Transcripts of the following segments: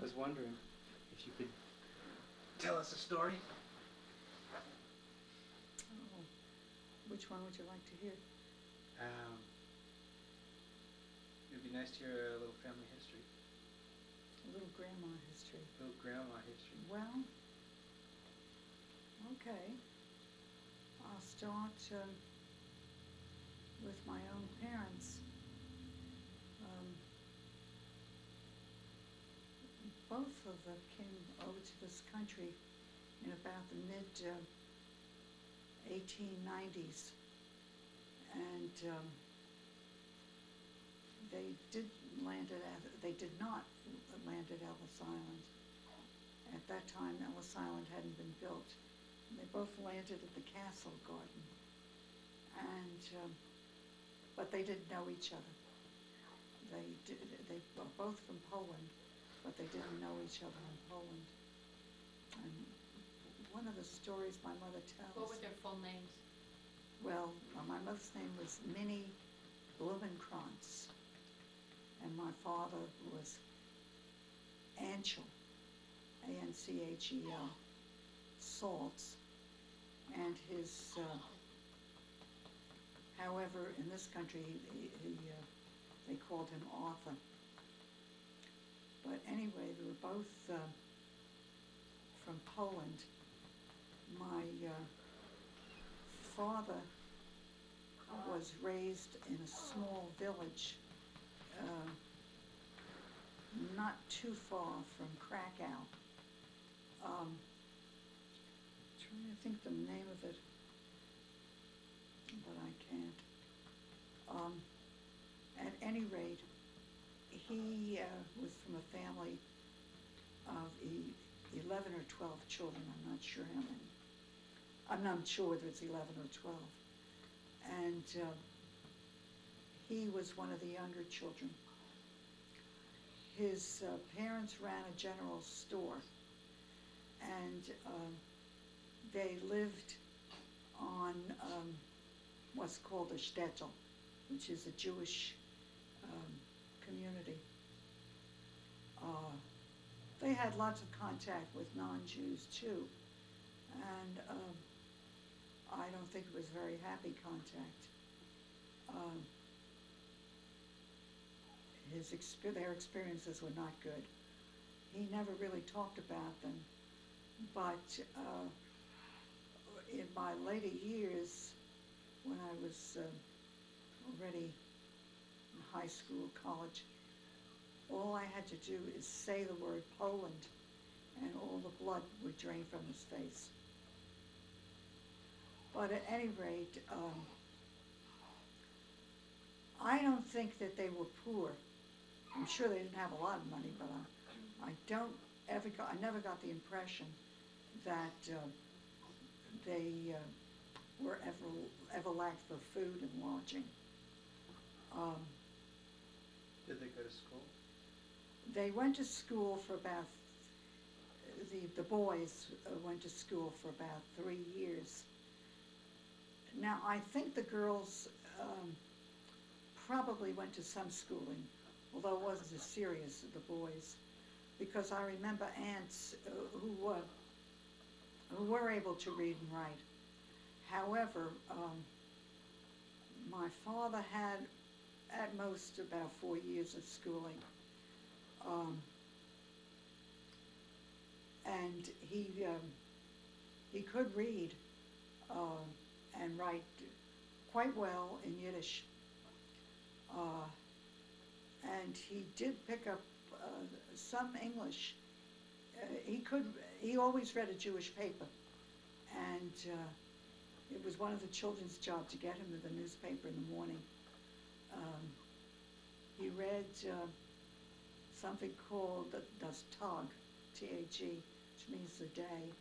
was wondering if you could tell us a story. Oh, which one would you like to hear? It'd be nice to hear a little family history. A little grandma history. A little grandma history. Well, okay. I'll start with my own parents. Both of them came over to this country in about the mid-1890s, and they did not land at Ellis Island. At that time, Ellis Island hadn't been built. They both landed at the Castle Garden, and but they didn't know each other. They were both from Poland, but they didn't know each other in Poland. And one of the stories my mother tells... What were their full names? Well, my mother's name was Minnie Blumenkrantz, and my father was Anchel, A-N-C-H-E-L, Saltz, and his... however, in this country, they called him Arthur. But anyway, they were both from Poland. My father was raised in a small village not too far from Krakow. Trying to think the name of it, but I can't. At any rate, he was from a family of 11 or 12 children. I'm not sure how many. I'm not sure whether it's 11 or 12. And he was one of the younger children. His parents ran a general store, and they lived on what's called a shtetl, which is a Jewish community. They had lots of contact with non-Jews too, and I don't think it was very happy contact. Their experiences were not good. He never really talked about them, but in my later years, when I was already in high school, college, all I had to do is say the word Poland, and all the blood would drain from his face. But at any rate, I don't think that they were poor. I'm sure they didn't have a lot of money, but I never got the impression that they were ever lacked for food and lodging. Did they go to school? They went to school for about, the boys went to school for about 3 years. Now, I think the girls probably went to some schooling, although it wasn't as serious as the boys, because I remember aunts who were able to read and write. However, my father had at most about 4 years of schooling, and he could read and write quite well in Yiddish. And he did pick up some English. He always read a Jewish paper, and it was one of the children's jobs to get him to the newspaper in the morning. He read something called Das Tag, T-A-G, which means the day.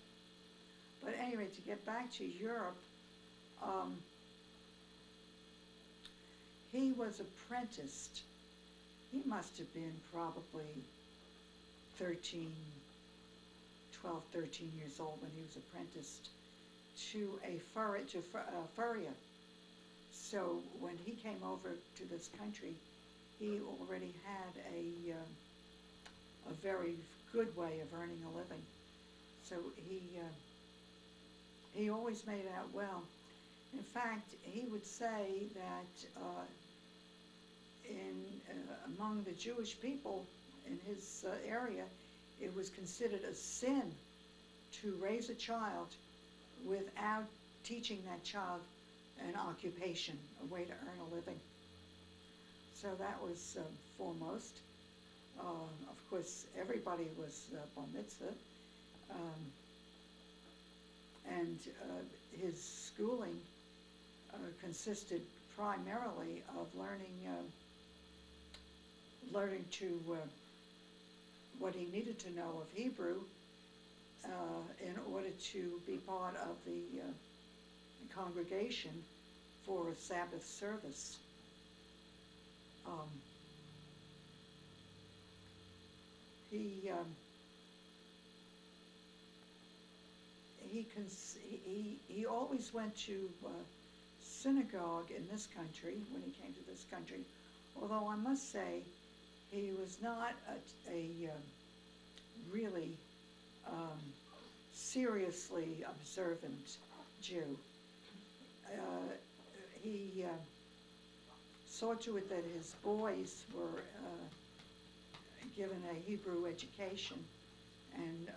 But anyway, to get back to Europe, he was apprenticed. He must have been probably 12, 13 years old when he was apprenticed to a furrier. So when he came over to this country, he already had a very good way of earning a living. So he always made out well. In fact, he would say that among the Jewish people in his area, it was considered a sin to raise a child without teaching that child an occupation, a way to earn a living. So that was foremost. Of course, everybody was bar mitzvah. And his schooling consisted primarily of learning to what he needed to know of Hebrew in order to be part of the congregation for a Sabbath service. He always went to synagogue in this country when he came to this country, although I must say he was not a really seriously observant Jew. He saw to it that his boys were given a Hebrew education and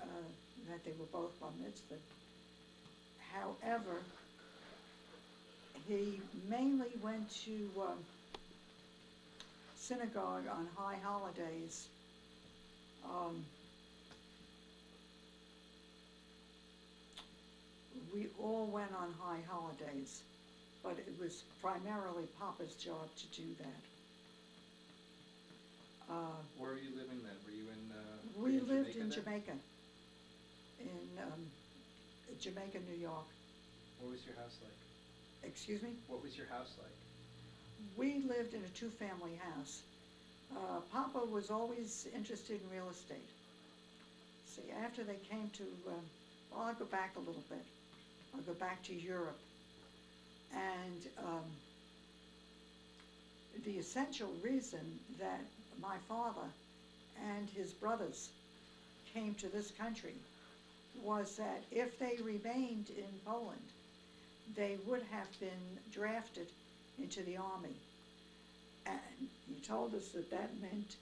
that they were both bar mitzvah. However, he mainly went to synagogue on high holidays. We all went on high holidays, but it was primarily Papa's job to do that. Where were you living then? Were you in? We lived Jamaica in then? Jamaica, in Jamaica, New York. What was your house like? Excuse me? What was your house like? We lived in a two-family house. Papa was always interested in real estate. See, after they came to, well, I'll go back a little bit. I'll go back to Europe. And the essential reason that my father and his brothers came to this country was that if they remained in Poland, they would have been drafted into the army. And he told us that that meant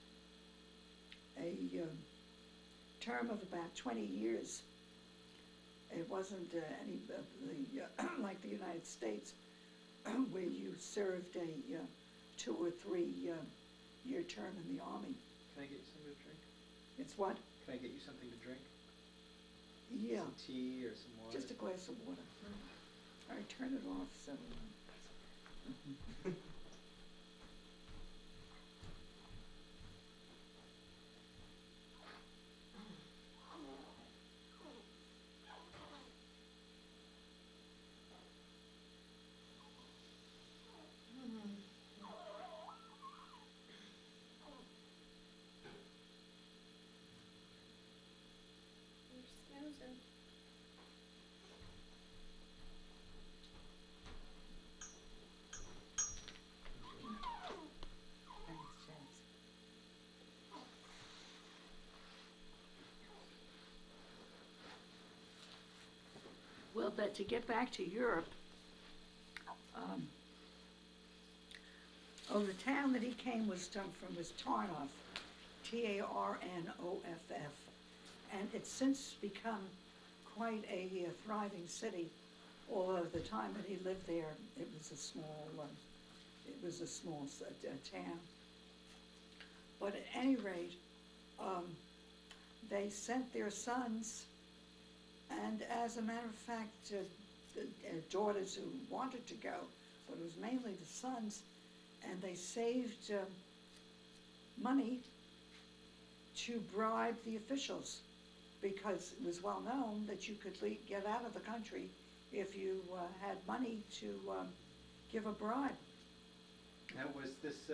a term of about 20 years. It wasn't any of the, like the United States, where you served a 2 or 3 year term in the army. Can I get you something to drink? It's what? Can I get you something to drink? Yeah. Some tea or some water? Just a glass of water. All right, turn it off so. You're snoozing. Thanks, Chaz. Well, but to get back to Europe, the town that he came was Tarnoff, Tarnoff, and it's since become quite a thriving city. Although the time that he lived there, it was a small town. But at any rate, they sent their sons, and as a matter of fact, the daughters who wanted to go, but it was mainly the sons, and they saved money to bribe the officials, because it was well known that you could get out of the country if you had money to give a bribe. Now, was this,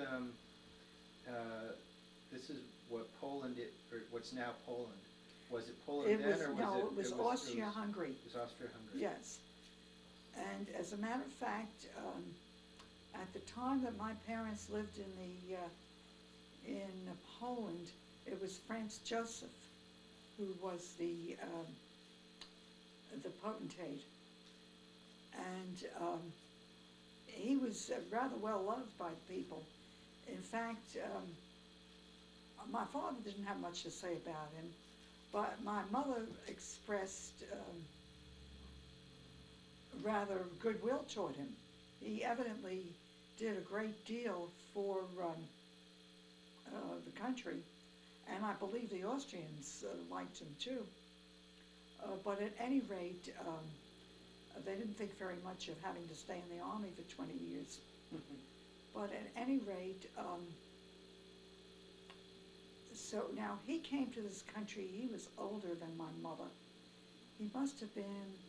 this is what Poland, or what's now Poland. Was it Poland It then, was, or was no, it? it was Austria-Hungary. It was Austria-Hungary. Yes. And as a matter of fact, at the time that my parents lived in Poland, it was Franz Joseph who was the potentate. And he was rather well loved by people. In fact, my father didn't have much to say about him, but my mother expressed rather goodwill toward him. He evidently did a great deal for the country, and I believe the Austrians liked him too. But at any rate, they didn't think very much of having to stay in the army for 20 years. But at any rate, so now he came to this country. He was older than my mother. He must have been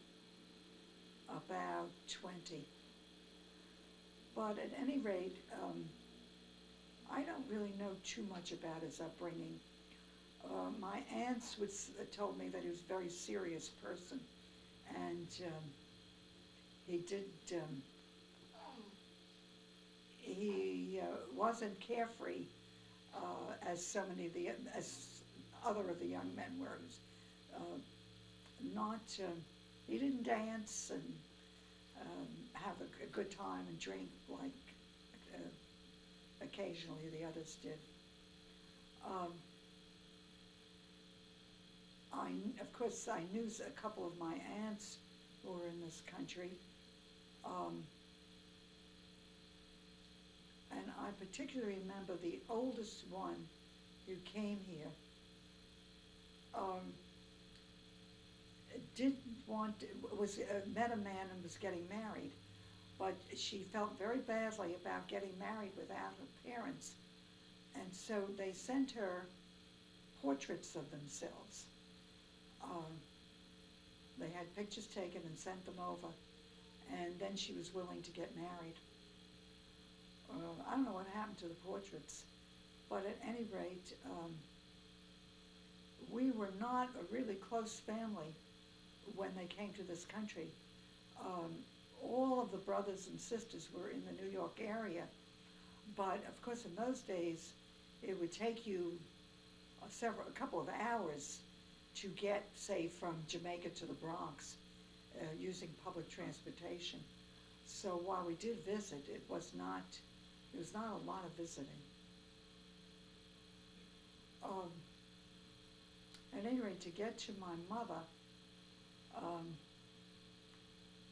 about 20. But at any rate, I don't really know too much about his upbringing. My aunts told me that he was a very serious person, and he wasn't carefree as so many of as other of the young men were. He didn't dance and have a good time and drink like occasionally the others did. Of course, I knew a couple of my aunts who were in this country, and I particularly remember the oldest one who came here met a man and was getting married, but she felt very badly about getting married without her parents, and so they sent her portraits of themselves. They had pictures taken and sent them over, and then she was willing to get married. I don't know what happened to the portraits, but at any rate, we were not a really close family when they came to this country. All of the brothers and sisters were in the New York area, but of course in those days it would take you a couple of hours to get, say, from Jamaica to the Bronx using public transportation. So while we did visit, it was not a lot of visiting. At any rate, to get to my mother,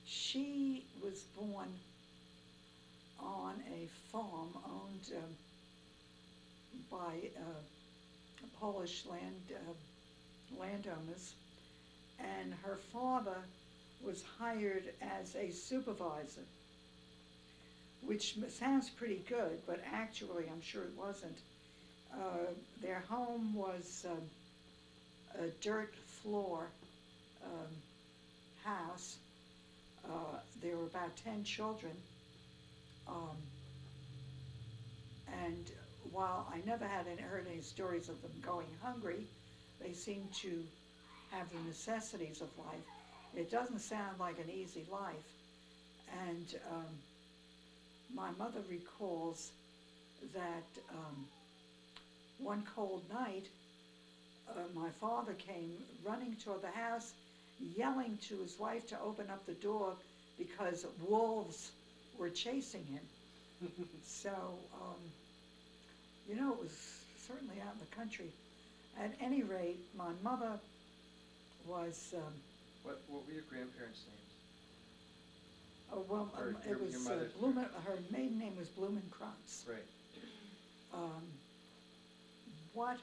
she was born on a farm owned by Polish landowners, and her father was hired as a supervisor, which sounds pretty good, but actually I'm sure it wasn't. Their home was a dirt floor house. There were about 10 children, and while I never had heard any stories of them going hungry, they seemed to have the necessities of life. It doesn't sound like an easy life, and my mother recalls that one cold night, my father came running toward the house, yelling to his wife to open up the door because wolves were chasing him. So, it was certainly out in the country. At any rate, my mother was... What were your grandparents' names? It was your her maiden name was Blumenkrantz. Right. What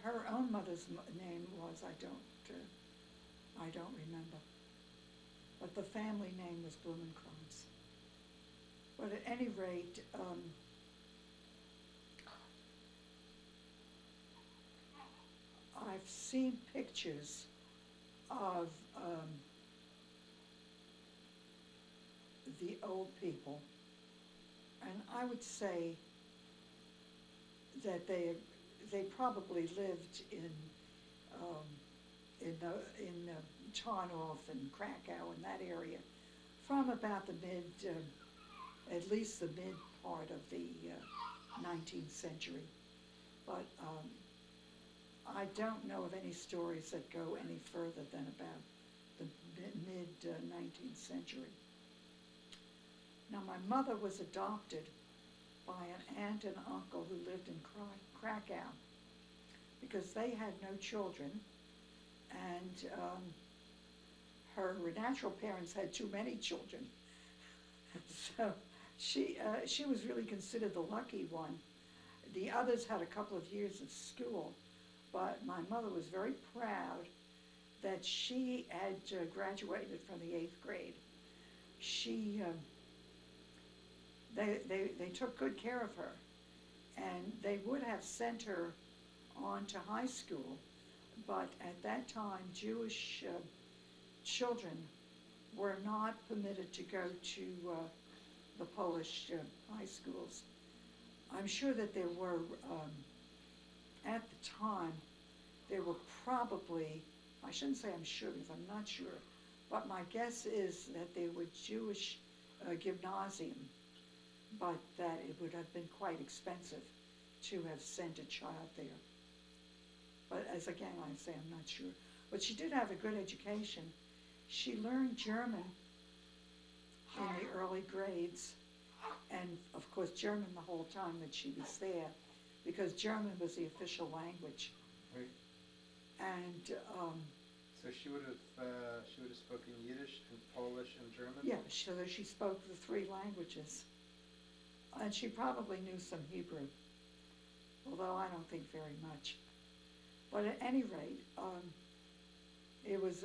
her own mother's name was, I don't remember. But the family name was Blumenkrantz. But at any rate, I've seen pictures of the old people, and I would say that they probably lived in Tarnów and Krakow and that area from about at least the mid part of the 19th century. but I don't know of any stories that go any further than about the mid-19th century. Now, my mother was adopted by an aunt and uncle who lived in Krakow because they had no children, and her natural parents had too many children. So she was really considered the lucky one. The others had a couple of years of school, but my mother was very proud that she had graduated from the 8th grade. They took good care of her, and they would have sent her on to high school, but at that time Jewish children were not permitted to go to the Polish high schools. I'm sure that there were, at the time, there were probably, I shouldn't say I'm sure because I'm not sure, but my guess is that there were Jewish gymnasium, but that it would have been quite expensive to have sent a child there. But as again, I say, I'm not sure. But she did have a good education. She learned German in the early grades, and of course German the whole time that she was there, because German was the official language. Right. And so she would have spoken Yiddish and Polish and German? yeah, so she spoke the 3 languages. And she probably knew some Hebrew, although I don't think very much. But at any rate, it was.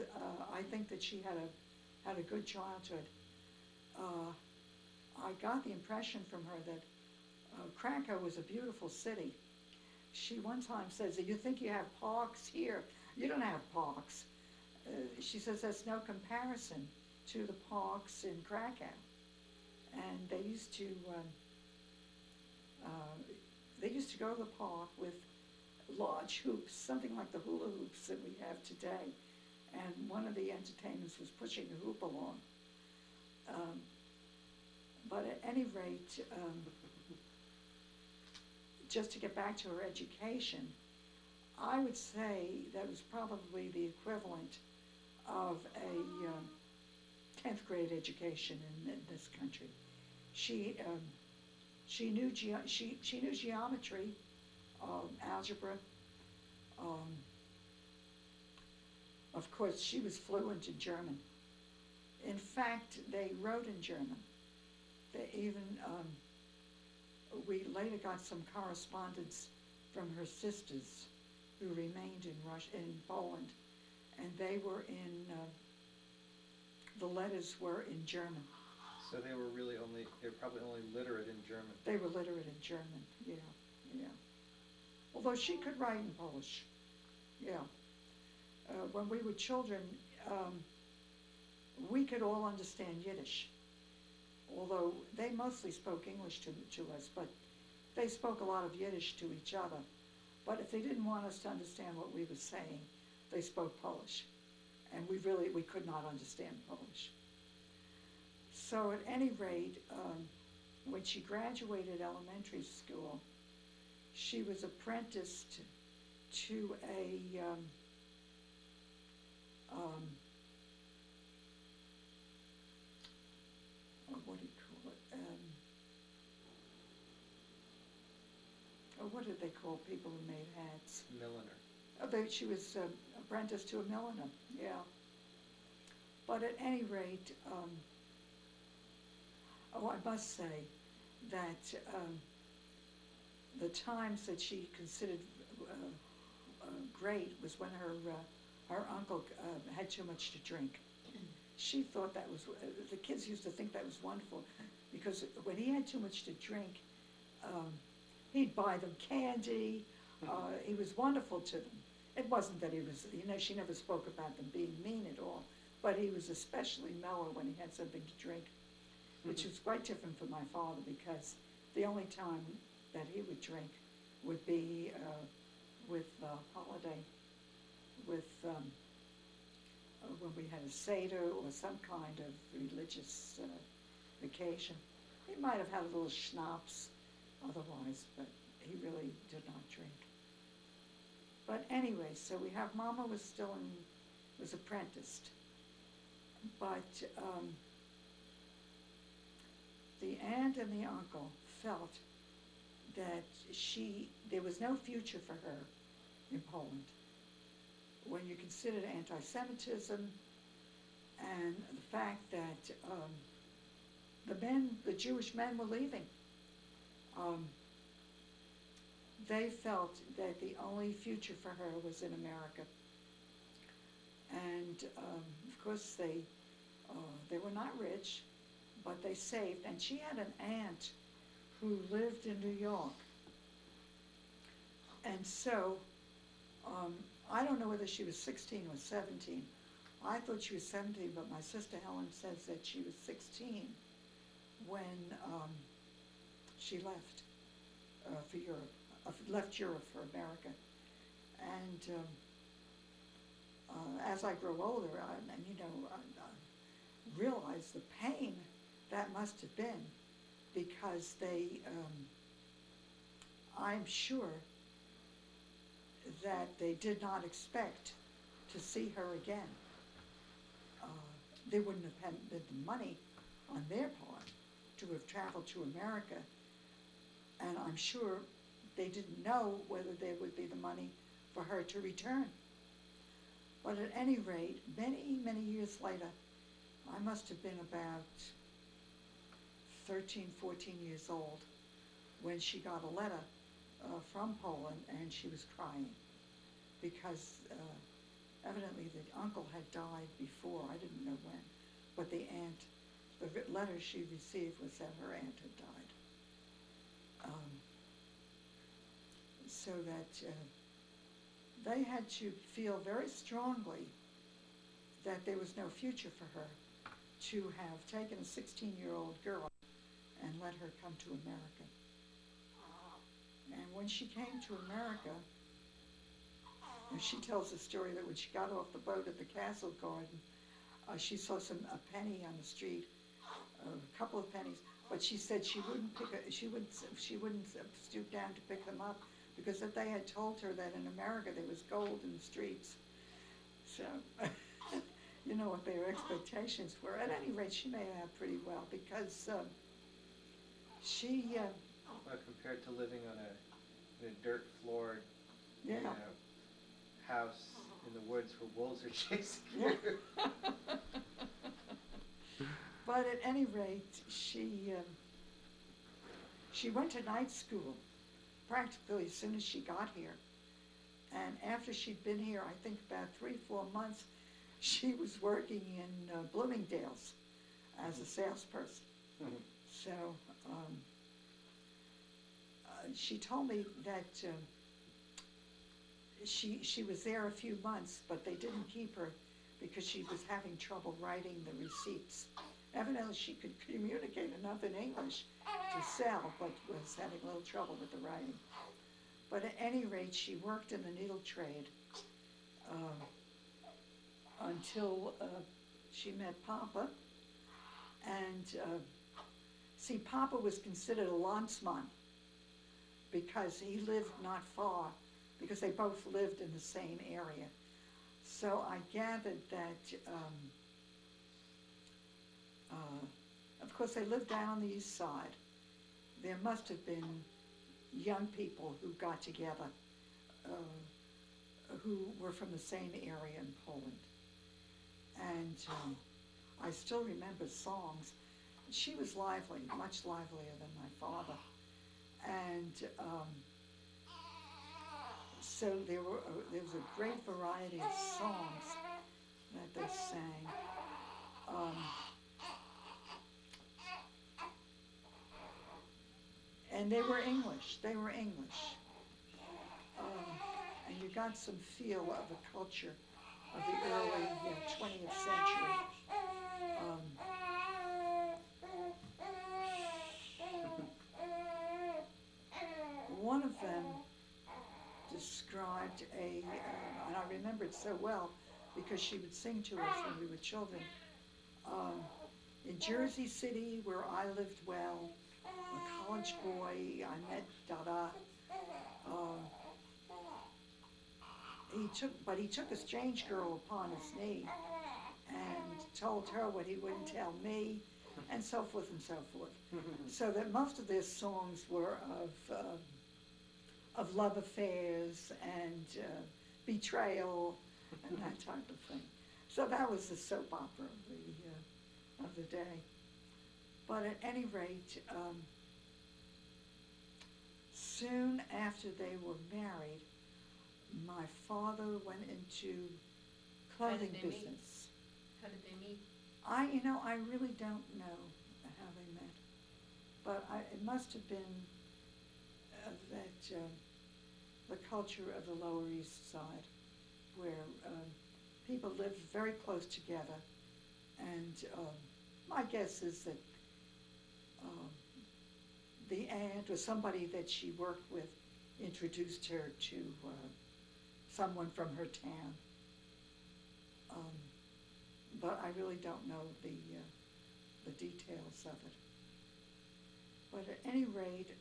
I think that she had a good childhood. I got the impression from her that Krakow was a beautiful city. She one time says, "You think you have parks here? You don't have parks." She says that's no comparison to the parks in Krakow, and they used to go to the park with large hoops, something like the hula hoops that we have today, and one of the entertainers was pushing a hoop along. But at any rate, just to get back to her education, I would say that was probably the equivalent of a 10th grade education in this country. She knew geometry, algebra. Of course, she was fluent in German. In fact, they wrote in German. They even, we later got some correspondence from her sisters who remained in Poland, and they were the letters were in German. So they were probably only literate in German. They were literate in German, yeah. Although she could write in Polish, yeah. When we were children, we could all understand Yiddish, although they mostly spoke English to us, but they spoke a lot of Yiddish to each other. But if they didn't want us to understand what we were saying, they spoke Polish, and we could not understand Polish. So at any rate, when she graduated elementary school, she was apprenticed to a what do you call it? What did they call people who made hats? Milliner. She was apprenticed to a milliner, yeah. But at any rate, I must say that the times that she considered great was when her uncle had too much to drink. She thought that was, the kids used to think that was wonderful, because when he had too much to drink, he'd buy them candy. He was wonderful to them. It wasn't that he was, she never spoke about them being mean at all, but he was especially mellow when he had something to drink, which was quite different from my father, because the only time that he would drink would be with holiday, with when we had a Seder or some kind of religious occasion. He might have had a little schnapps otherwise, but he really did not drink. anyway, so we have Mama was apprenticed, but the aunt and the uncle felt that there was no future for her in Poland. When you consider anti-Semitism and the fact that the Jewish men were leaving, they felt that the only future for her was in America. And of course they were not rich, but they saved. And she had an aunt who lived in New York. And so, I don't know whether she was 16 or 17. I thought she was 17, but my sister Helen says that she was 16 when she left for Europe, left Europe for America. And as I grow older, I realize the pain that must have been, because I'm sure that they did not expect to see her again. There wouldn't have been the money on their part to have traveled to America, and I'm sure they didn't know whether there would be the money for her to return. But at any rate, many, many years later, I must have been about 13, 14 years old when she got a letter from Poland, and she was crying because evidently the uncle had died before. I didn't know when, but the letter she received was that her aunt had died. So that they had to feel very strongly that there was no future for her to have taken a 16-year-old girl and let her come to America. And when she came to America, and she tells the story that when she got off the boat at the Castle Garden, she saw a penny on the street, a couple of pennies, but she said she wouldn't stoop down to pick them up because that they had told her that in America there was gold in the streets. So, you know what their expectations were. At any rate, she made it out pretty well because she. Well, compared to living on a dirt-floored, Yeah. House in the woods where wolves are chasing Yeah. you. But at any rate, she went to night school practically as soon as she got here. And after she'd been here, I think about 3-4 months, she was working in Bloomingdale's as a salesperson. Mhm. So she told me that she was there a few months, but they didn't keep her because she was having trouble writing the receipts. Evidently, she could communicate enough in English to sell, but was having a little trouble with the writing. But at any rate, she worked in the needle trade until she met Papa. And see, Papa was considered a landsman because he lived not far, because they both lived in the same area. So I gathered that, of course, they lived down on the east side. There must have been young people who got together who were from the same area in Poland. And I still remember songs. She was lively, much livelier than my father. And so there was a great variety of songs that they sang. And they were English. And you got some feel of the culture of the early 20th century. One of them described and I remember it so well because she would sing to us when we were children. In Jersey City, where I lived well, a college boy, I met Dada. He he took a strange girl upon his knee and told her what he wouldn't tell me, and so forth and so forth. So that most of their songs were of love affairs and betrayal and that type of thing. So that was the soap opera of the day. But at any rate, soon after they were married, my father went into clothing did they meet? business. How did they meet? I really don't know how they met, but it must have been the culture of the Lower East Side, where people lived very close together, and my guess is that the aunt or somebody that she worked with introduced her to someone from her town. But I really don't know the details of it. But at any rate,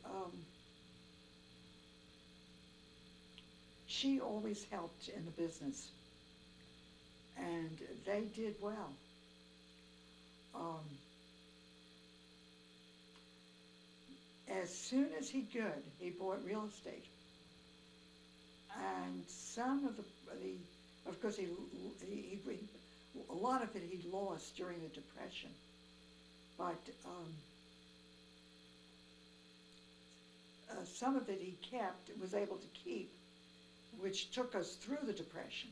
she always helped in the business, and they did well. As soon as he could, he bought real estate, and some of of course, a lot of it he lost during the Depression, but some of it he was able to keep, which took us through the Depression.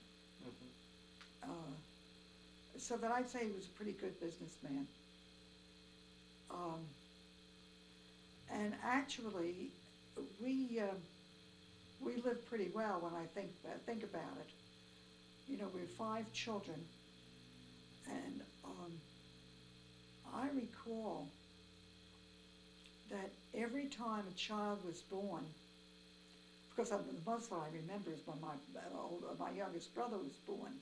So that I'd say he was a pretty good businessman. And actually, we lived pretty well when I think about it. You know, we were 5 children, and I recall that every time a child was born, because the most that I remember is when my youngest brother was born,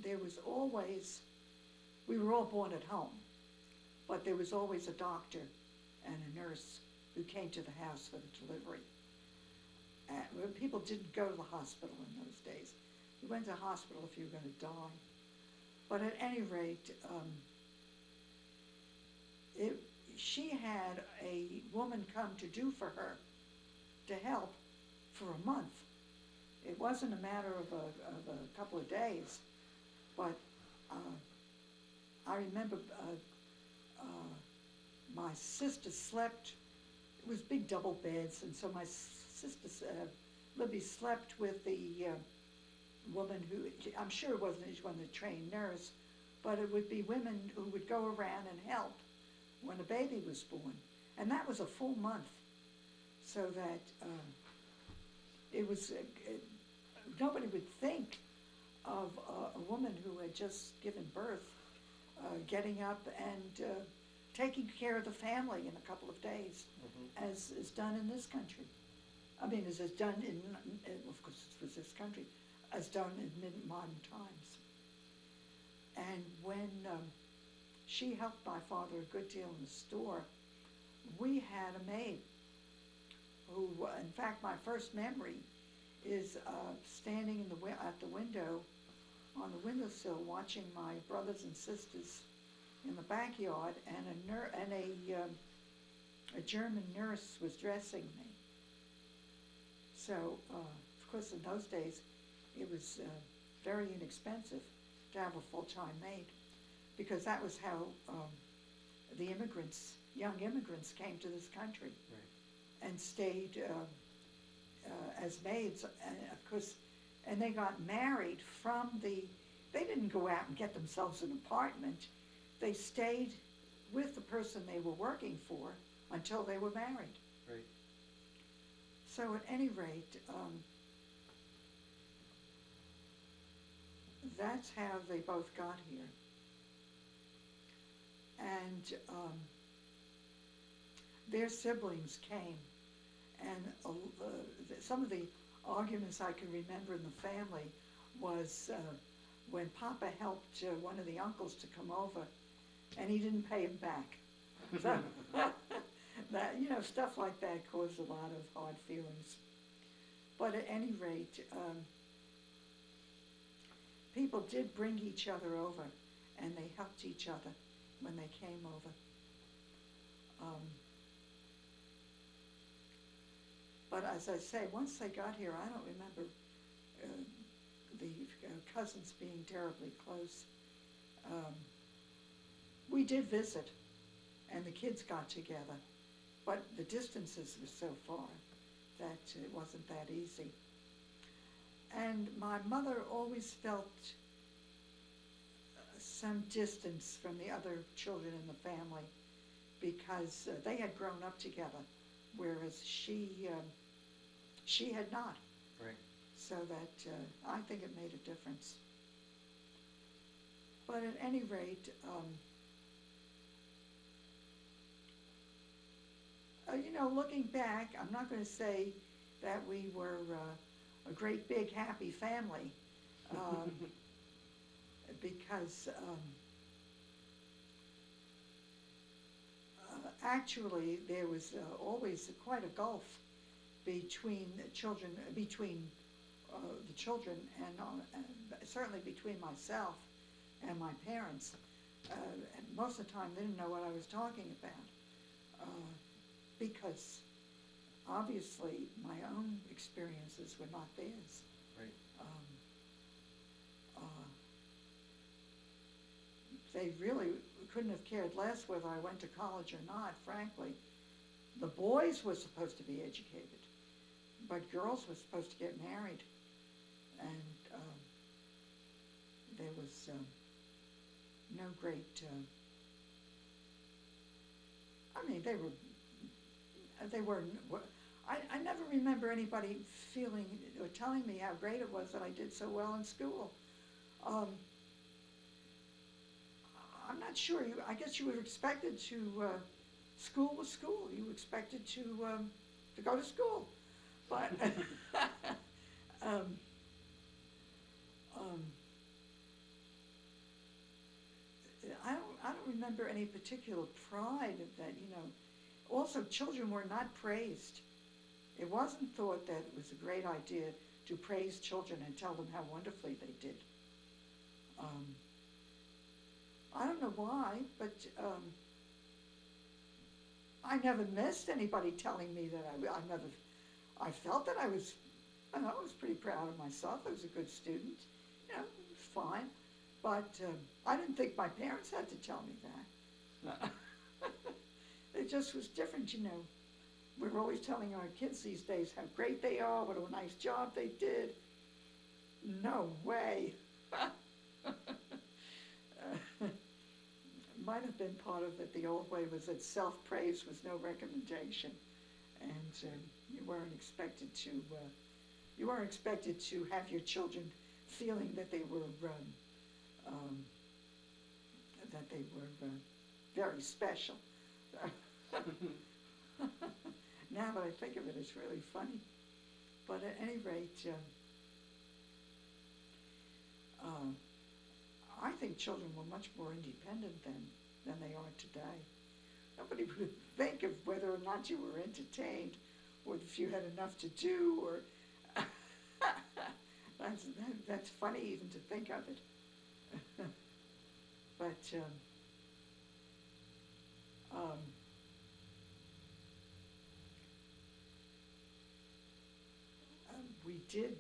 there was always, we were all born at home, but there was always a doctor and a nurse who came to the house for the delivery. People didn't go to the hospital in those days. You went to the hospital if you were going to die. But at any rate, she had a woman come to do for her, to help, for a month. It wasn't a matter of a couple of days, but I remember my sister slept, it was big double beds, and so my sister, Libby, slept with the woman who, I'm sure it wasn't each one the trained nurse, but it would be women who would go around and help when a baby was born. And that was a full month, so that it was, nobody would think of a woman who had just given birth getting up and taking care of the family in a couple of days, as is done in this country. I mean, as is done in, of course it was this country, as done in modern times. And when she helped my father a good deal in the store, we had a maid who, in fact, my first memory is standing at the window, on the windowsill, watching my brothers and sisters in the backyard, and a German nurse was dressing me. So, of course, in those days, it was very inexpensive to have a full-time maid, because that was how the immigrants, young immigrants, came to this country, and stayed as maids, and of course, and they got married they didn't go out and get themselves an apartment. They stayed with the person they were working for until they were married. Right. So at any rate, that's how they both got here. And their siblings came, and some of the arguments I can remember in the family was when Papa helped one of the uncles to come over, and he didn't pay him back. So that, you know, stuff like that caused a lot of hard feelings. But at any rate, people did bring each other over, and they helped each other when they came over. But as I say, once they got here, I don't remember the cousins being terribly close. We did visit, and the kids got together, but the distances were so far that it wasn't that easy. And my mother always felt some distance from the other children in the family because they had grown up together, whereas she had not. Right. So that I think it made a difference. But at any rate, you know, looking back, I'm not going to say that we were a great big happy family, because actually there was always quite a gulf between the children, and certainly between myself and my parents. And most of the time they didn't know what I was talking about, because obviously my own experiences were not theirs. Right. They really couldn't have cared less whether I went to college or not, frankly. The boys were supposed to be educated, but girls were supposed to get married. And there was no great, I mean, they were, I never remember anybody feeling or telling me how great it was that I did so well in school. I'm not sure. I guess you were expected to, school was school. You were expected to go to school. But I don't remember any particular pride of that, you know. Also, children were not praised. It wasn't thought that it was a great idea to praise children and tell them how wonderfully they did. I don't know why, but I never missed anybody telling me that I felt that I was pretty proud of myself. I was a good student, you know, it was fine. But I didn't think my parents had to tell me that. It just was different, you know. We're always telling our kids these days how great they are, what a nice job they did. No way. Might have been part of it. The old way was that self-praise was no recommendation, and you weren't expected to have your children feeling that they were very special. Now that I think of it, it's really funny. But at any rate, I think children were much more independent than they are today. Nobody would think of whether or not you were entertained, or if you had enough to do, or that's funny even to think of it. But we did.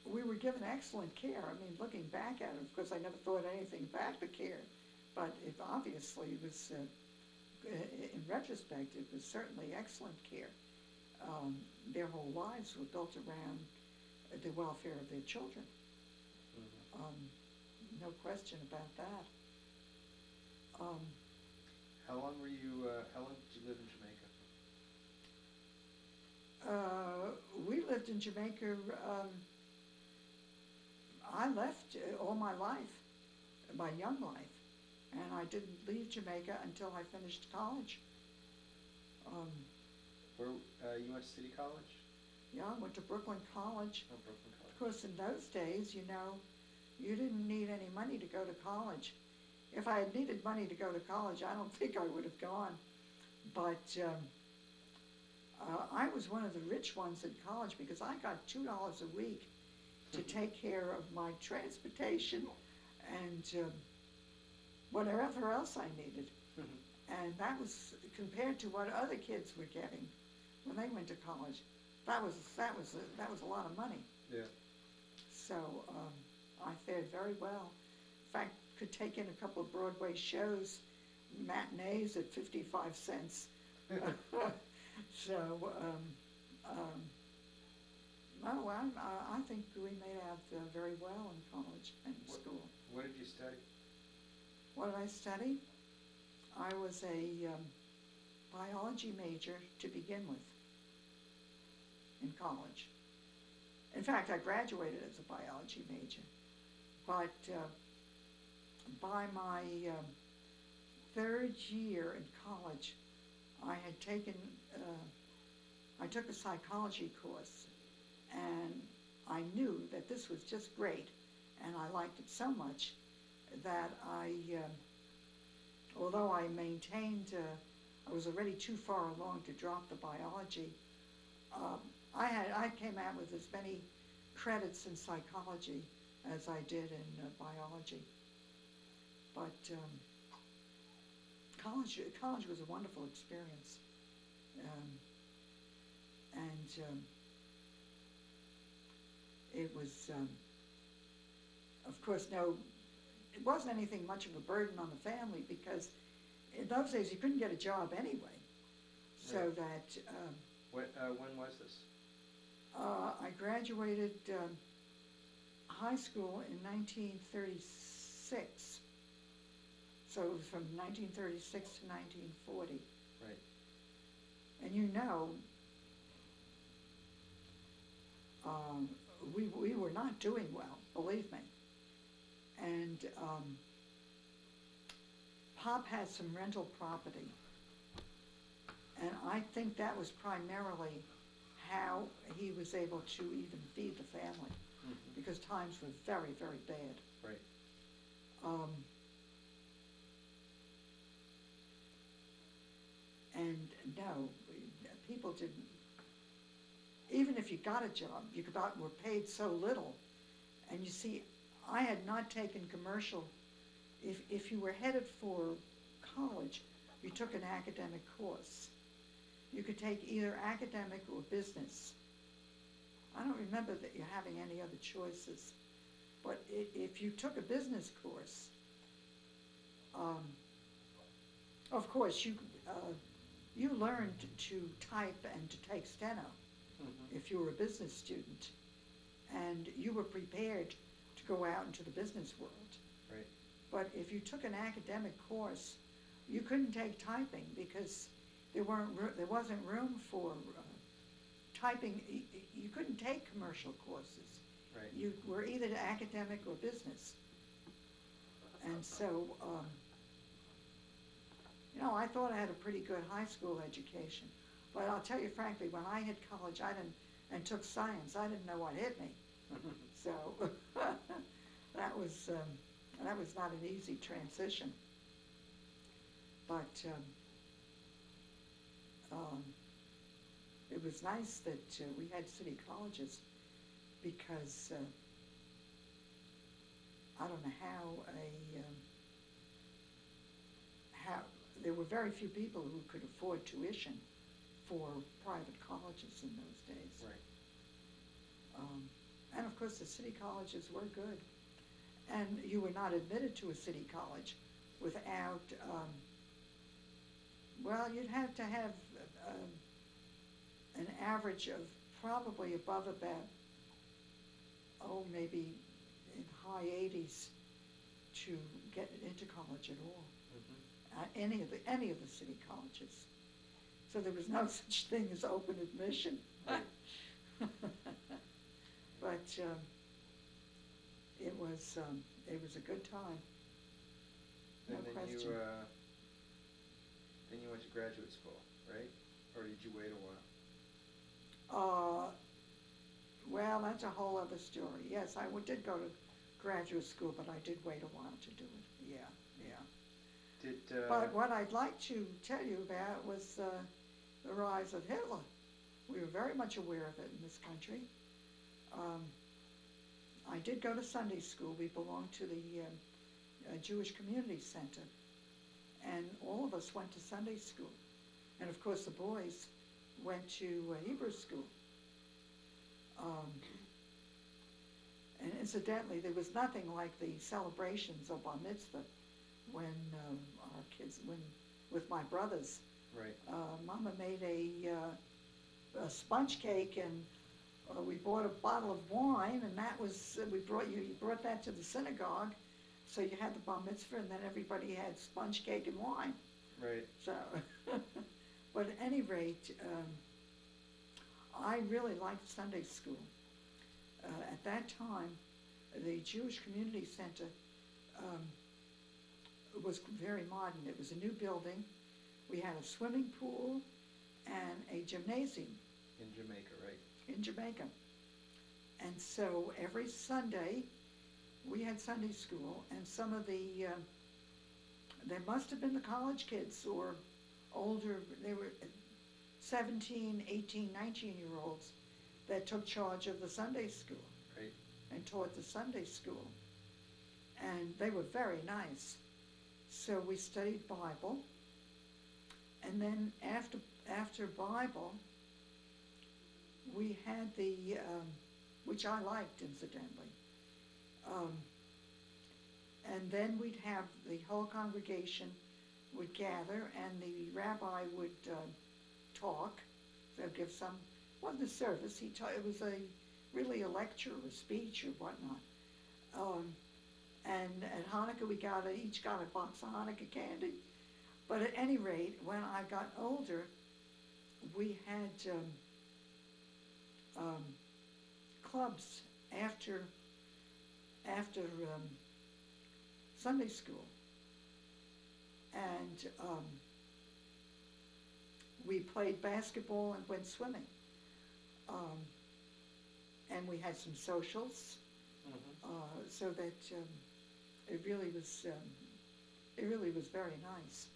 We were given excellent care. I mean, looking back at it, of course, I never thought anything about the care, but it obviously was, in retrospect, it was certainly excellent care. Their whole lives were built around the welfare of their children. No question about that. How long did you live in Jamaica? We lived in Jamaica, I left all my life, my young life, and I didn't leave Jamaica until I finished college. Where you went to City College? Yeah, I went to Brooklyn College. Oh, Brooklyn College. Of course, in those days, you know, you didn't need any money to go to college. If I had needed money to go to college, I don't think I would have gone. But I was one of the rich ones in college because I got $2 a week to take care of my transportation and whatever else I needed. And that was compared to what other kids were getting when they went to college. That was a lot of money. Yeah. So I fared very well. In fact, could take in a couple of Broadway shows, matinees at 55 cents. So, no, I think we made out very well in college and school. What did you study? What did I study? I was a biology major to begin with in college. In fact, I graduated as a biology major, but by my third year in college, I had taken, I took a psychology course, and I knew that this was just great, and I liked it so much that although I maintained, I was already too far along to drop the biology, I came out with as many credits in psychology as I did in biology. But college was a wonderful experience. It was, of course, it wasn't anything much of a burden on the family because in those days you couldn't get a job anyway. So Right. that When was this? I graduated high school in 1936. So it was from 1936 to 1940. Right. And you know, we were not doing well, believe me. And Pop had some rental property. And I think that was primarily how he was able to even feed the family, because times were very, very bad. Right. And no, people didn't, even if you got a job, were paid so little. And you see, I had not taken commercial. If you were headed for college, you took an academic course. You could take either academic or business. I don't remember that you having any other choices. But if you took a business course, of course, you learned to type and to take steno if you were a business student. And you were prepared to go out into the business world. Right. But if you took an academic course, you couldn't take typing because there wasn't room for typing. You couldn't take commercial courses. Right. You were either academic or business. And so, I thought I had a pretty good high school education. But I'll tell you frankly, when I hit college, and took science, I didn't know what hit me. So that was not an easy transition. But it was nice that we had city colleges because I don't know how there were very few people who could afford tuition for private colleges in those days. Right. And of course the city colleges were good. And you were not admitted to a city college without, you'd have to have an average of probably above about, maybe in high 80s to get into college at all. Any of the city colleges. So there was no such thing as open admission. Right. But it was a good time. No And then question. you went to graduate school, right? Or did you wait a while? Well, that's a whole other story. Yes, I did go to graduate school, but I did wait a while to do it. Yeah. Did But what I'd like to tell you about was the rise of Hitler. We were very much aware of it in this country. I did go to Sunday school. We belonged to the Jewish Community Center, and all of us went to Sunday school. And of course, the boys went to Hebrew school. And incidentally, there was nothing like the celebrations of Bar Mitzvah when our kids, with my brothers. Right. Mama made a sponge cake, and we bought a bottle of wine, and that was, you brought that to the synagogue, so you had the Bar Mitzvah, and then everybody had sponge cake and wine. Right. So, but at any rate, I really liked Sunday school. At that time, the Jewish Community Center was very modern. It was a new building. We had a swimming pool and a gymnasium. In Jamaica, right? In Jamaica. And so every Sunday, we had Sunday school, and some of the, they must have been the college kids or older, they were 17, 18, 19-year-olds that took charge of the Sunday school. Right. And taught the Sunday school. And they were very nice. So we studied Bible, and then after Bible, we had the, which I liked incidentally, and then we'd have the whole congregation would gather, and the rabbi would talk. They'll give some, wasn't a service, it was really a lecture or speech or whatnot. And at Hanukkah, we each got a box of Hanukkah candy. But at any rate, when I got older, we had clubs after Sunday school. And we played basketball and went swimming. And we had some socials, so that it really was very nice.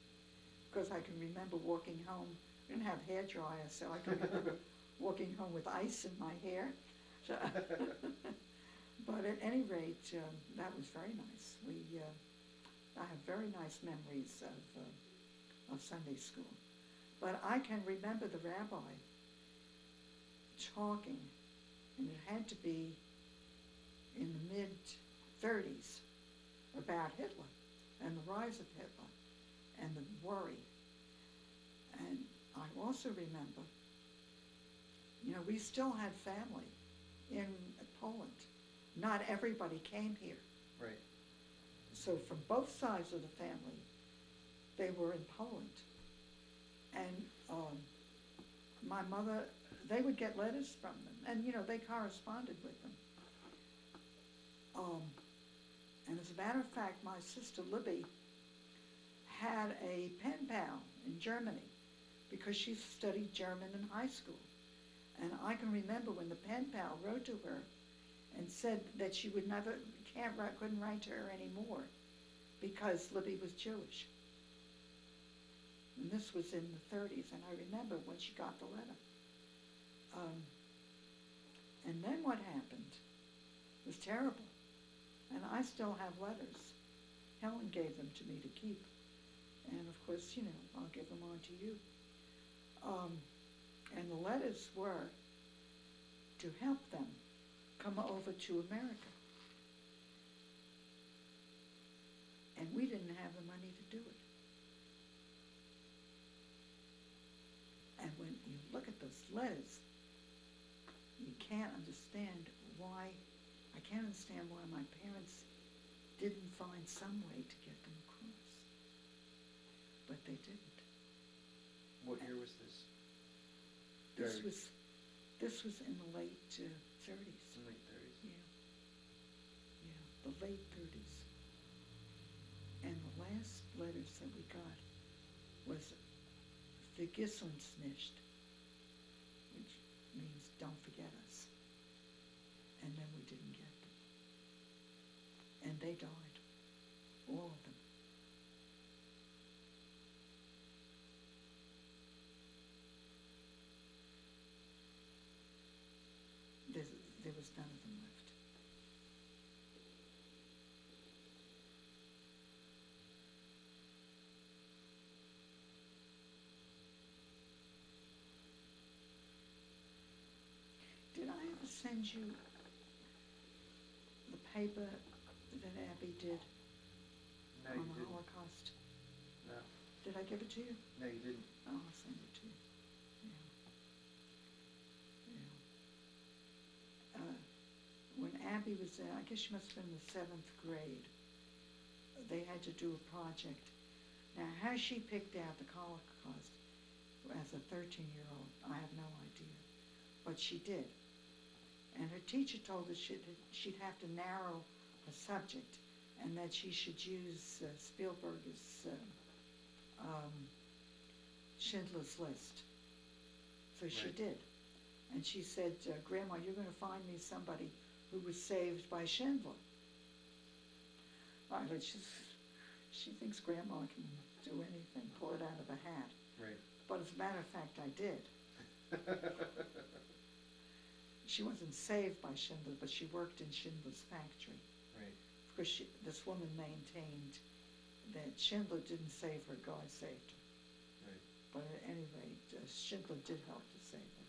Because I can remember walking home. I didn't have hair dryer, so I can remember walking home with ice in my hair. So but at any rate, that was very nice. I have very nice memories of Sunday school. But I can remember the rabbi talking, and it had to be in the mid-30s, about Hitler and the rise of Hitler and the worry. And I also remember, we still had family in Poland. Not everybody came here. Right. So from both sides of the family, they were in Poland. And my mother, they would get letters from them, and they corresponded with them. And as a matter of fact, my sister Libby had a pen pal in Germany because she studied German in high school. And I can remember when the pen pal wrote to her and said that she would couldn't write to her anymore because Libby was Jewish. And this was in the 30s, and I remember when she got the letter. And then what happened was terrible. And I still have letters. Helen gave them to me to keep. And of course, I'll give them on to you. And the letters were to help them come over to America. And we didn't have the money to do it. And when you look at those letters, you can't understand why. I can't understand why my parents didn't find some way to get them across. But they didn't. What year was this? This was in the late 30s. Late 30s. Yeah, the late 30s. And the last letters that we got was Vergiss uns nicht, which means don't forget us. And then we didn't get them. And they died, all of them. send you the paper that Abby did No, on you the didn't. Holocaust? No, Did I give it to you? no, you didn't. Oh, I'll send it to you. Yeah. Yeah. When Abby was in, I guess she must have been in the 7th grade, they had to do a project. Now, how she picked out the Holocaust as a 13-year-old, I have no idea. But she did. And her teacher told her she'd have to narrow the subject and that she should use Spielberg's Schindler's List. So she Right. did. And she said, Grandma, you're going to find me somebody who was saved by Schindler. Right, she thinks Grandma can do anything, pull it out of a hat. Right. But as a matter of fact, I did. She wasn't saved by Schindler, but she worked in Schindler's factory. Right. Because this woman maintained that Schindler didn't save her, God saved her. Right. But at any rate, Schindler did help to save her.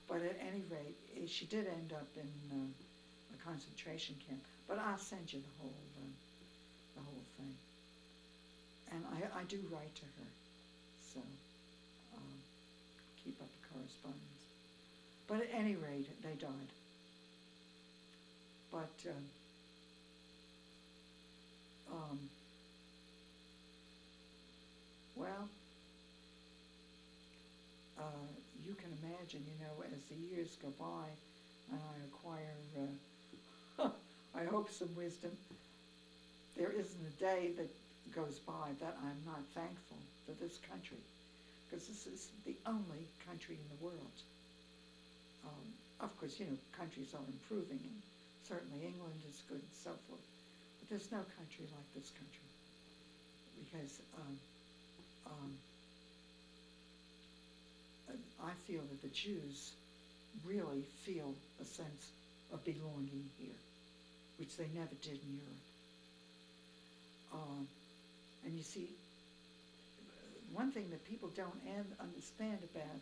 But at any rate, she did end up in a concentration camp. But I'll send you the whole thing. And I do write to her, so keep up the correspondence. But at any rate, they died. But well, you can imagine, as the years go by and I acquire, I hope, some wisdom, there isn't a day that goes by that I'm not thankful for this country, because this is the only country in the world. Of course, countries are improving, and certainly England is good and so forth, but there's no country like this country, because I feel that the Jews really feel a sense of belonging here, which they never did in Europe. And you see, one thing that people don't understand about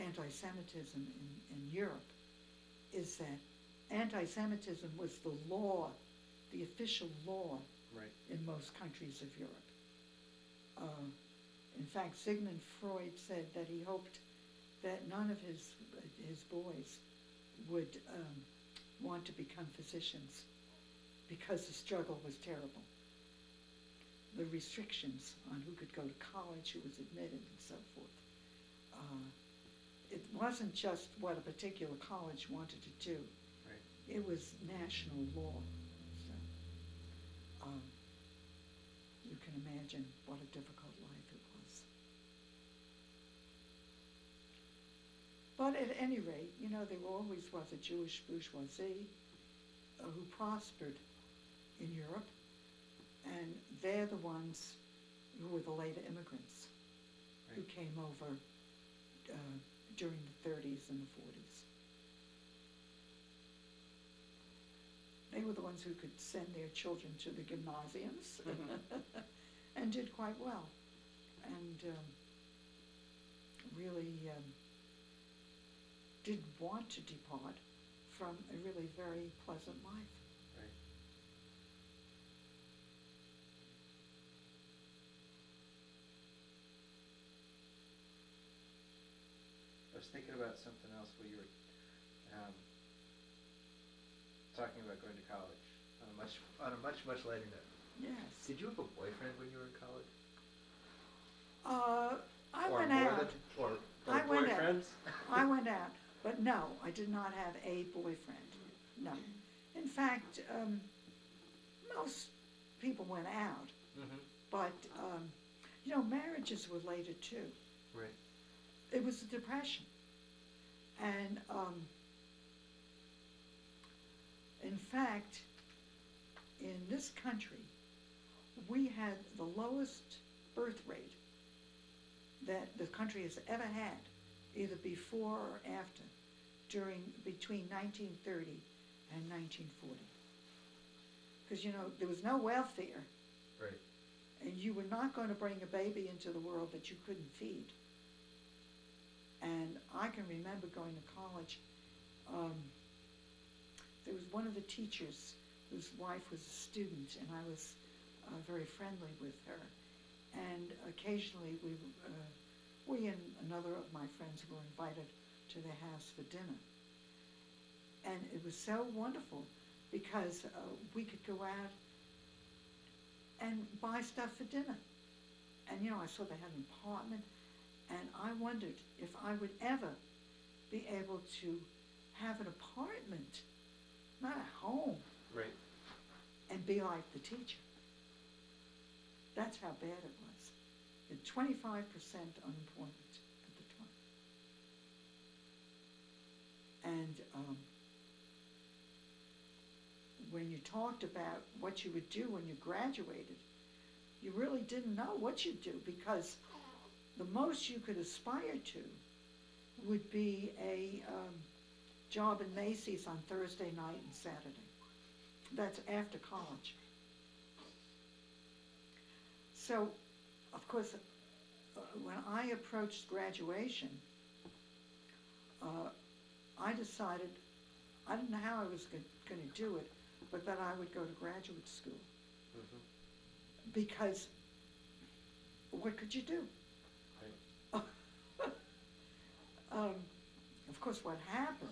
anti-Semitism in Europe is that anti-Semitism was the law, the official law, Right. in most countries of Europe. In fact, Sigmund Freud said that he hoped that none of his boys would want to become physicians because the struggle was terrible. The restrictions on who could go to college, who was admitted, and so forth. It wasn't just what a particular college wanted to do. Right. It was national law. So, you can imagine what a difficult life it was. But at any rate, there always was a Jewish bourgeoisie who prospered in Europe, and they're the ones who were the later immigrants who Right. came over during the 30s and the 40s. They were the ones who could send their children to the gymnasiums and did quite well, and really didn't want to depart from a really very pleasant life. Right. I was thinking about something else while you were talking about going to college on a much lighter note. Yes. Did you have a boyfriend when you were in college? I Or went more out. than- or I went out. boyfriends? I went out, but no, I did not have a boyfriend. No. In fact, most people went out, Mm-hmm. but marriages were later too. Right. It was the Depression, and in fact, in this country, we had the lowest birth rate that the country has ever had, either before or after, between 1930 and 1940. Because, there was no welfare, Right. and you were not going to bring a baby into the world that you couldn't feed. And I can remember going to college there was one of the teachers whose wife was a student, and I was very friendly with her. And occasionally we and another of my friends were invited to their house for dinner. And it was so wonderful because we could go out and buy stuff for dinner. And, you know, I saw they had an apartment, and I wondered if I would ever be able to have an apartment, not a home, Right. and be like the teacher. That's how bad it was. At 25% unemployment at the time. And when you talked about what you would do when you graduated, you really didn't know what you'd do, because the most you could aspire to would be a job in Macy's on Thursday night and Saturday. That's after college. So, of course, when I approached graduation, I decided, I didn't know how I was going to do it, but that I would go to graduate school. Mm-hmm. Because what could you do? Right. Of course, what happened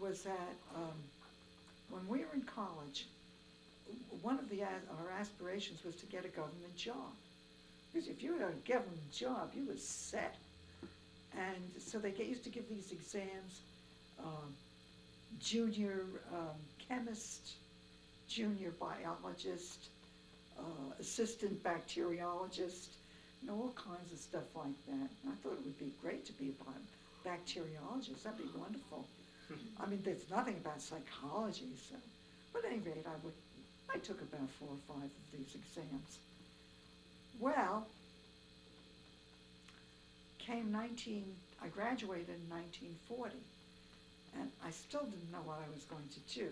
was that when we were in college, one of our aspirations was to get a government job. Because if you had a government job, you were set. And so they used to give these exams, junior chemist, junior biologist, assistant bacteriologist, you know, all kinds of stuff like that. And I thought it would be great to be a bacteriologist. That'd be wonderful. I mean, there's nothing about psychology, so. But at any rate, I took about 4 or 5 of these exams. Well, I graduated in 1940, and I still didn't know what I was going to do.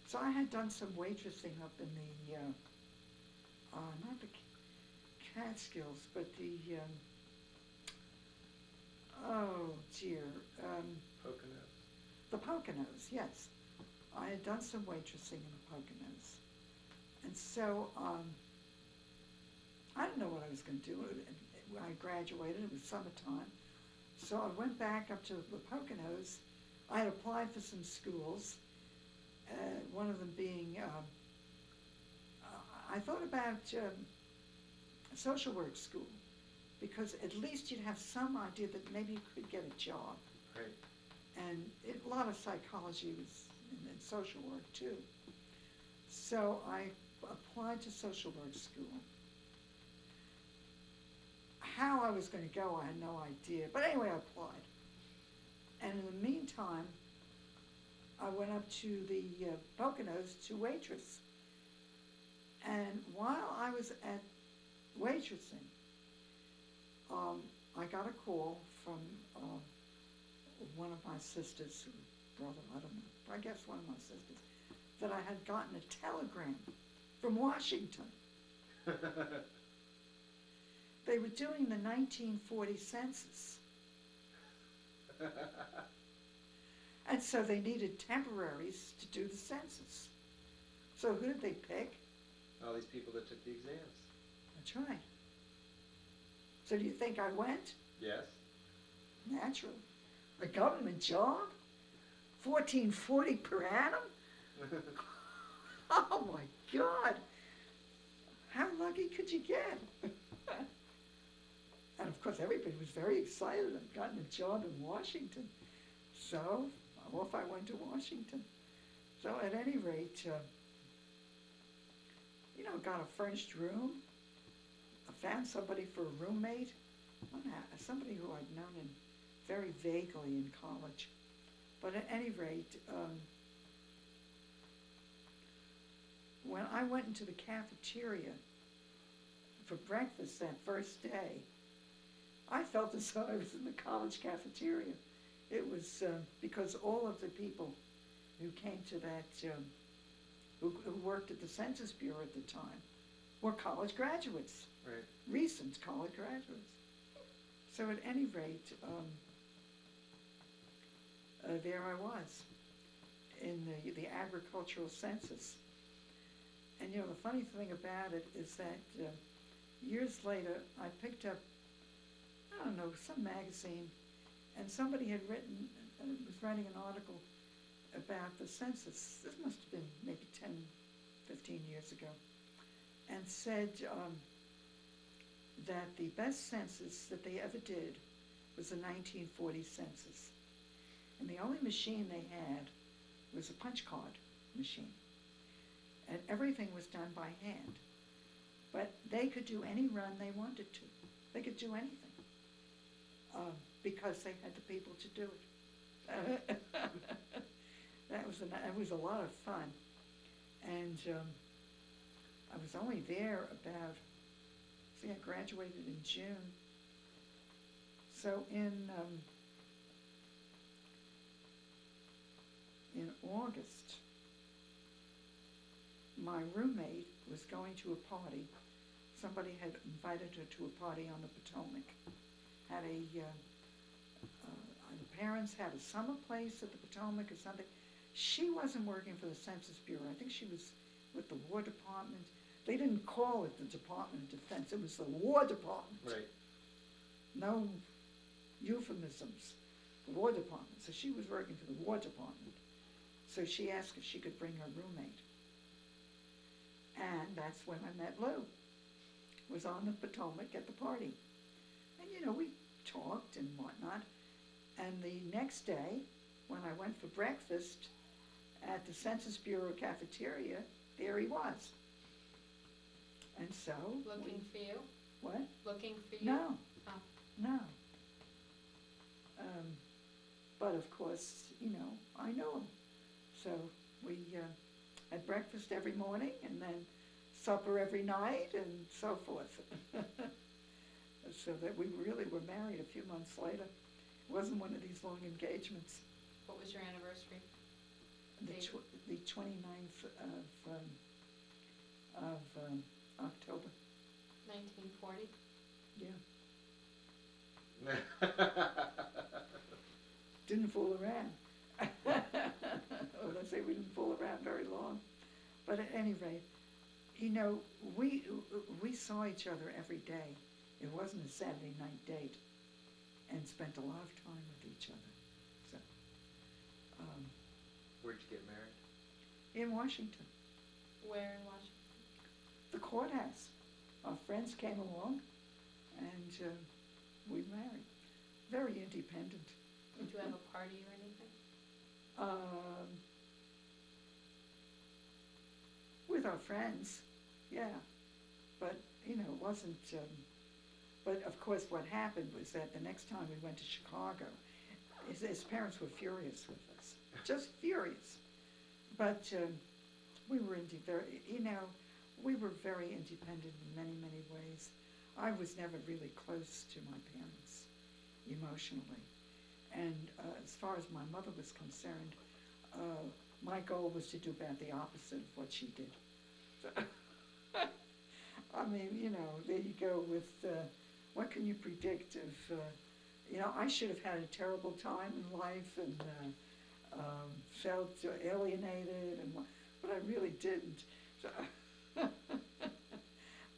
So I had done some waitressing up in the, not the Catskills, but the, oh dear, Poconos. the Poconos, yes. I had done some waitressing in the Poconos. And so I didn't know what I was going to do. When I graduated, it was summertime. So I went back up to the Poconos. I had applied for some schools, one of them being, I thought about a social work school, because at least you'd have some idea that maybe you could get a job. Right. And a lot of psychology was in social work too. So I applied to social work school. How I was going to go, I had no idea. But anyway, I applied. And in the meantime, I went up to the Poconos to waitress. And while I was at waitressing, I got a call from one of my sisters, brother, I don't know, I guess one of my sisters, that I had gotten a telegram from Washington. They were doing the 1940 census. And so they needed temporaries to do the census. So who did they pick? All these people that took the exams. That's right. So do you think I went? Yes. Naturally. A government job? $14.40 per annum? Oh my God. How lucky could you get? And of course everybody was very excited. I'd gotten a job in Washington. So off I went to Washington. So at any rate, you know, got a furnished room. I found somebody for a roommate. Somebody who I'd known very vaguely in college. But at any rate, when I went into the cafeteria for breakfast that first day, I felt as though I was in the college cafeteria. It was because all of the people who came to that, who worked at the Census Bureau at the time, were college graduates, Right. recent college graduates. So at any rate, there I was. in the agricultural census. And, you know, the funny thing about it is that years later, I picked up, I don't know, some magazine, and somebody had was writing an article about the census. This must have been maybe 10, 15 years ago, and said that the best census that they ever did was the 1940 census. And the only machine they had was a punch card machine. And everything was done by hand. But they could do any run they wanted to. They could do anything. Because they had the people to do it. That was a lot of fun. And I was only there about, see, I graduated in June. So in August, my roommate was going to a party. Somebody had invited her to a party on the Potomac. Had the parents had a summer place at the Potomac or something. She wasn't working for the Census Bureau. I think she was with the War Department. They didn't call it the Department of Defense. It was the War Department. Right. No euphemisms. The War Department. So she was working for the War Department. So she asked if she could bring her roommate. And that's when I met Lou. Was on the Potomac at the party. And, you know, we talked and whatnot. And the next day, when I went for breakfast at the Census Bureau cafeteria, there he was. And so... Looking for you? What? Looking for you? No. Oh. No. But of course, you know, I know him. So we had breakfast every morning and then supper every night and so forth. So that we really were married a few months later. It wasn't one of these long engagements. What was your anniversary? The 29th of October. 1940? Yeah. Didn't fool around. Well, let's say we didn't fool around very long. But at any rate, you know, we saw each other every day. It wasn't a Saturday night date, and spent a lot of time with each other. So, Where'd you get married? in Washington, Where in Washington? the courthouse. Our friends came along, and we married. Very independent. Did you have a party or anything? With our friends, yeah. But, you know, it wasn't, but of course what happened was that the next time we went to Chicago, his parents were furious with us, just furious. But we were we were very independent in many, many ways. I was never really close to my parents emotionally. And as far as my mother was concerned, my goal was to do about the opposite of what she did. So, I mean, you know, there you go with, what can you predict if, you know, I should have had a terrible time in life and felt alienated, but I really didn't. So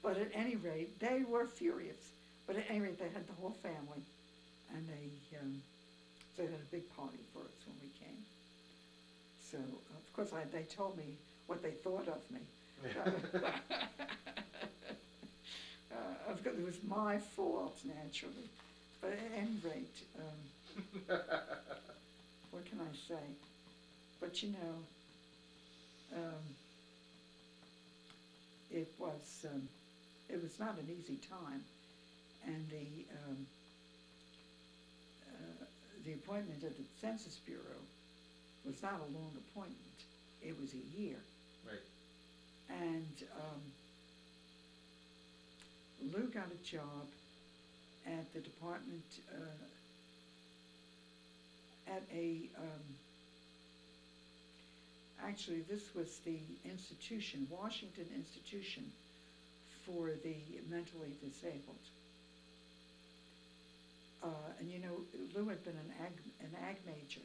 but at any rate, they were furious. But at any rate, they had the whole family, and they had a big party for us when we came. So, of course, they told me what they thought of me. Of course, it was my fault, naturally. But at any rate, what can I say? But, you know, it was not an easy time, and the appointment at the Census Bureau was not a long appointment. It was a year. Right. And Lou got a job at the department, actually this was the institution, Washington Institution for the Mentally Disabled. And you know, Lou had been an ag major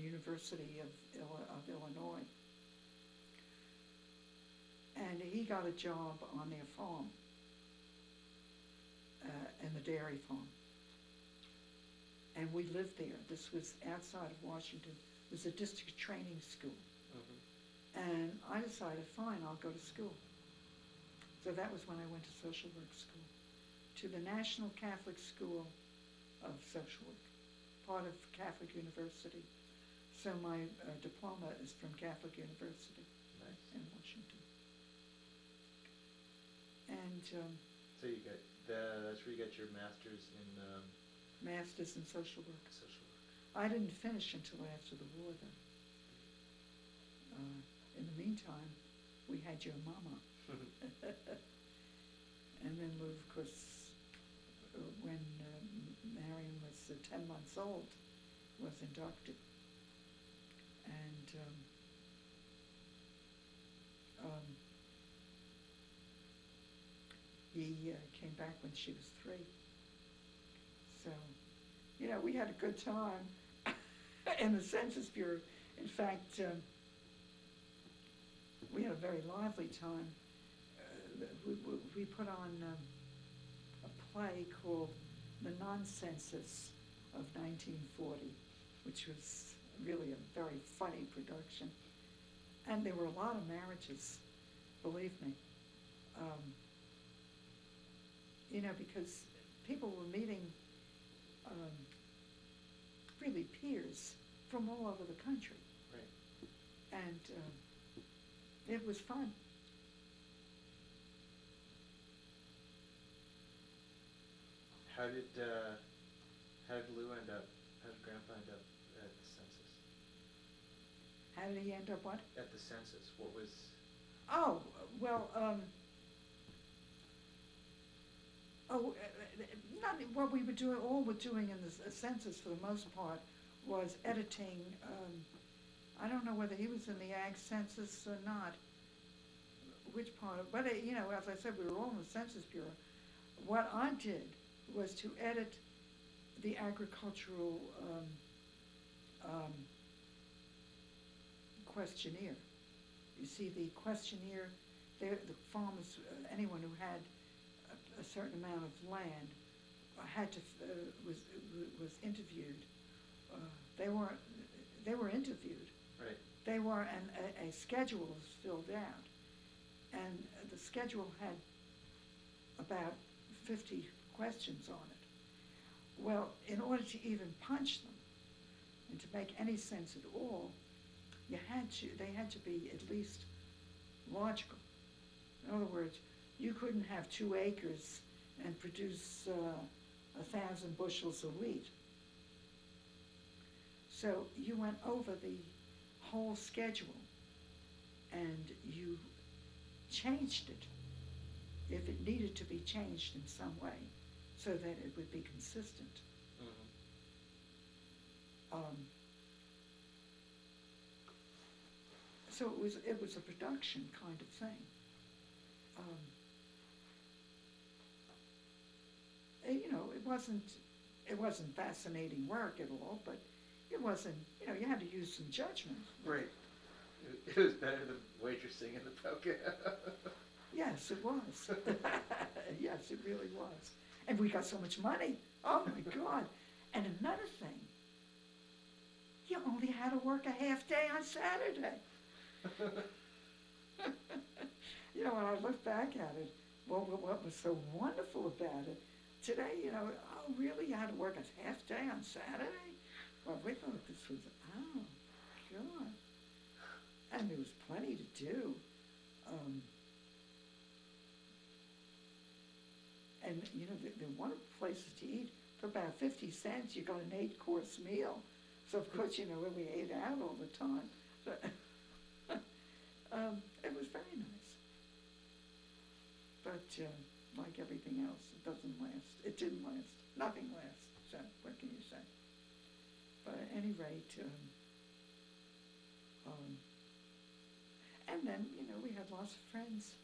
University of Illinois. And he got a job on their farm, in the dairy farm. And we lived there. This was outside of Washington. It was a district training school. And I decided, fine, I'll go to school. So that was when I went to social work school, to the National Catholic School of Social Work, part of Catholic University. So my diploma is from Catholic University in Washington. And So you got that's where you got your master's in master's in social work. social work. I didn't finish until after the war, though. In the meantime, we had your mama. And then, of course, when Marion was 10 months old, was inducted. And he came back when she was 3. So, you know, we had a good time in the Census Bureau. In fact, we had a very lively time. We put on a play called The Noncensus of 1940, which was really a very funny production. And there were a lot of marriages, believe me. You know, because people were meeting really peers from all over the country. Right. And it was fun. How did Lou end up? How did Grandpa end up at the census? How did he end up what? At the census, what was? Oh, well, not what we were doing. All we're doing in the census, for the most part, was editing. I don't know whether he was in the ag census or not. Which part of? But you know, as I said, we were all in the Census Bureau. What I did was to edit the agricultural questionnaire. You see, the questionnaire, the farmers, anyone who had a certain amount of land had to was interviewed. They were interviewed. Right. They were, and a schedule was filled out, and the schedule had about 50 questions on it. Well, in order to even punch them and to make any sense at all, they had to be at least logical. In other words, you couldn't have 2 acres and produce 1,000 bushels of wheat. So you went over the whole schedule and you changed it if it needed to be changed in some way so that it would be consistent. So it was a production kind of thing. You know, it wasn't fascinating work at all, but it wasn't, you know, you had to use some judgment. Right. It was better than waitressing in the Poca. Yes, it was. Yes, it really was. And we got so much money. Oh my God. And another thing, you only had to work a half day on Saturday. You know, when I look back at it, what was so wonderful about it, today, you know, oh really, you had to work a half day on Saturday? Well, we thought this was, oh God. And there was plenty to do. And you know, there were places to eat for about 50 cents. You got an 8-course meal. So of course, you know, we ate out all the time. But it was very nice. But like everything else, it doesn't last. It didn't last. Nothing lasts. So what can you say? But at any rate, and then, you know, we had lots of friends.